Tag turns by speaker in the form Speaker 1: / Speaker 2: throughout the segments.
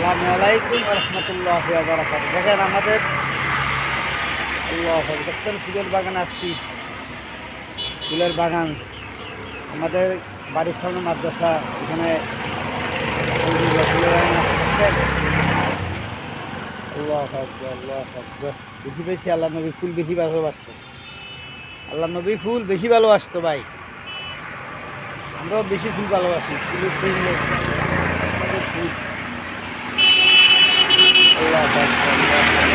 Speaker 1: আসসালামু আলাইকুম রহমতুল্লাহ বারাকাতুহু। দেখেন আমাদের আল্লাহ দেখছেন ফুলের বাগান আসছি, ফুলের বাগান আমাদের বাড়ির সামনে মাদ্রাসা, এখানে ফুলের বাগান আসছেন। আল্লাহ আকবার, আল্লাহ আকবার। বেশি বেশি আল্লাহ নবী ফুল বেশি ভালোবাসত, আল্লাহ নবী ফুল বেশি ভালোবাসতো ভাই। আমরাও বেশি ফুল ভালোবাসি, ফুলের ফুল ফুল। আল্লাহ আকবার, আল্লাহ আকবার।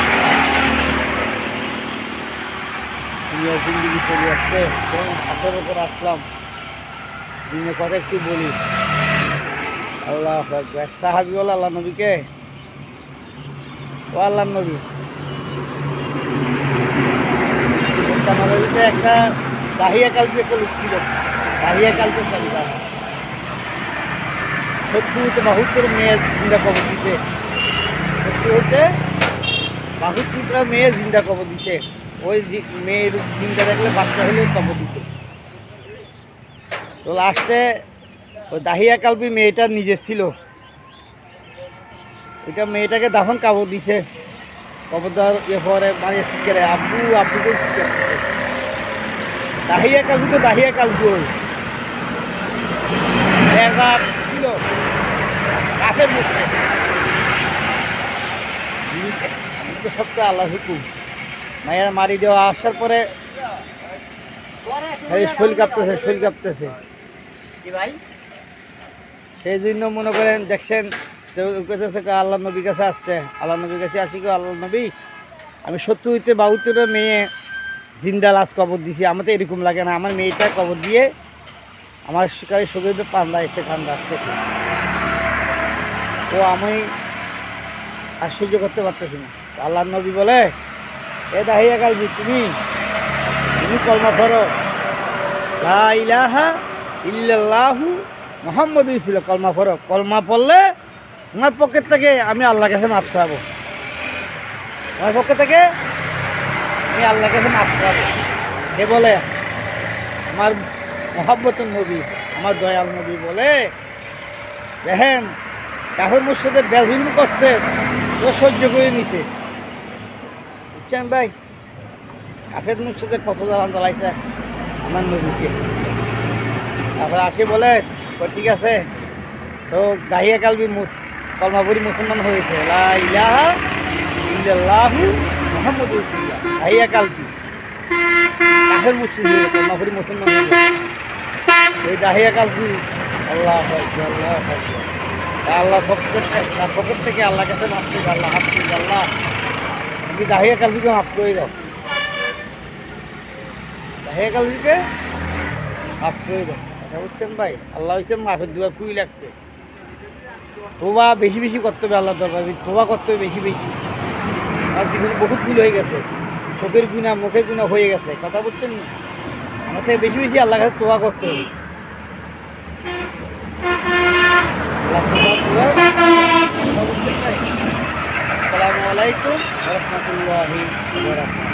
Speaker 1: দুনিয়ার জিন্দিগি চলে আসছে, হাতের ওপর আসলাম, দিনে কথা একটু বলি। আল্লাহ আকবার। সাহাবী বলে আল্লাহ নবীকে, ও আল্লাহ নবী, নবীতে একটা দাহিয়া কালকে একটা লোক ছিল, দাহিয়া কালকে চালিদার 70-72 মেয়ে জিন্দা কবর দিতে, 70-72 মেয়ে জিন্দা কবর দিতে। ওই মেয়ের জিন্দা দেখলে বাচ্চা হলে কবর দিতে। তো লাস্টে ওই দাহিয়া কালবি মেয়েটা নিজে ছিল, ওইটা মেয়েটাকে দাফন কাবর দিছে। কবর দেওয়ার পরে মানে শিখে আব্বু আব্বু করে শিখে দাহিয়া কালবি, তো দাহিয়া কালবি ওই একবার ছিল কাফের মুখে। তো সবচেয়ে আল্লাহ হুকুম, মায়ের মারি দেওয়া আসার পরে শরীর কাঁপতেছে, শরীর কাঁপতেছে ভাই। সেই জন্য মনে করেন দেখছেন আল্লাহ নবীর কাছে আসছে, আল্লাহ নবীর কাছে আসি গো আল্লাহ নবী, আমি 70-72 মেয়ে জিন্দা লাশ কবর দিছি, আমার তো এরকম লাগে না, আমার মেয়েটা কবর দিয়ে আমার শরীরে পান্ডা এসে ঠান্ডা আসতেছে। তো আমি আর সহ্য করতে পারতেছি না। আল্লাহ নবী বলে, এ দাহিয়া কালবি, তুমি কলমা পড়ো, লা ইলাহা ইল্লাল্লাহু মুহাম্মাদুর রাসূলুল্লাহ, কলমা পড়ো। কলমা পড়লে তোমার পক্ষের থেকে আমি আল্লাহর কাছে মাফ চাবো, তোমার পক্ষ থেকে আমি আল্লাহর কাছে মাফ চাবো। এ বলে আমার মহব্বতের নবী, আমার দয়াল নবী বলে, দেখেন কাফের মুশরিকদের বেজুলম করছে, ও সহ্য করে নিতে, বুঝছেন ভাই? কাফের মুশরিকদের কত জ্বালান জ্বালাইছে আমার নবীকে। তারপরে আসে বলে, ঠিক আছে, তো দাহিয়া কালবি কলমাপুরি মুসলমান হয়েছে, লা ইলাহা ইল্লাল্লাহু মুহাম্মাদুর রাসূলুল্লাহ। দাহিয়া কালবি কাফের মুশরিক কলমাপুরি মুসলমান হয়েছে, এই দাহিয়া কালবি আল্লাহ আকবার, আল্লাহ আকবার। আল্লাহ পকেট থেকে আল্লাহ কাছে মাফ করে, আল্লাহ হাফ করে, আল্লাহ তুমি দাহিয়া কালবিকে মাফ করে দাও, দাহিয়া কালবিকে মাফ করে দাও। কথা বুঝছেন ভাই? আল্লাহ হচ্ছে মাফের দুয়ার ফুই লাগছে। তোবা বেশি বেশি করতে হবে, আল্লাহ দরবার তোবা করতে হবে বেশি বেশি। আর জীবনে বহুত ভুল হয়ে গেছে, চোখের গুণা মুখের গুণা হয়ে গেছে, কথা বুঝছেন না? আমাকে বেশি বেশি আল্লাহ কাছে তোবা করতে হবে। আসসালামু আলাইকুম রহমতুল্লাহি ওয়া বারাকাতুহু।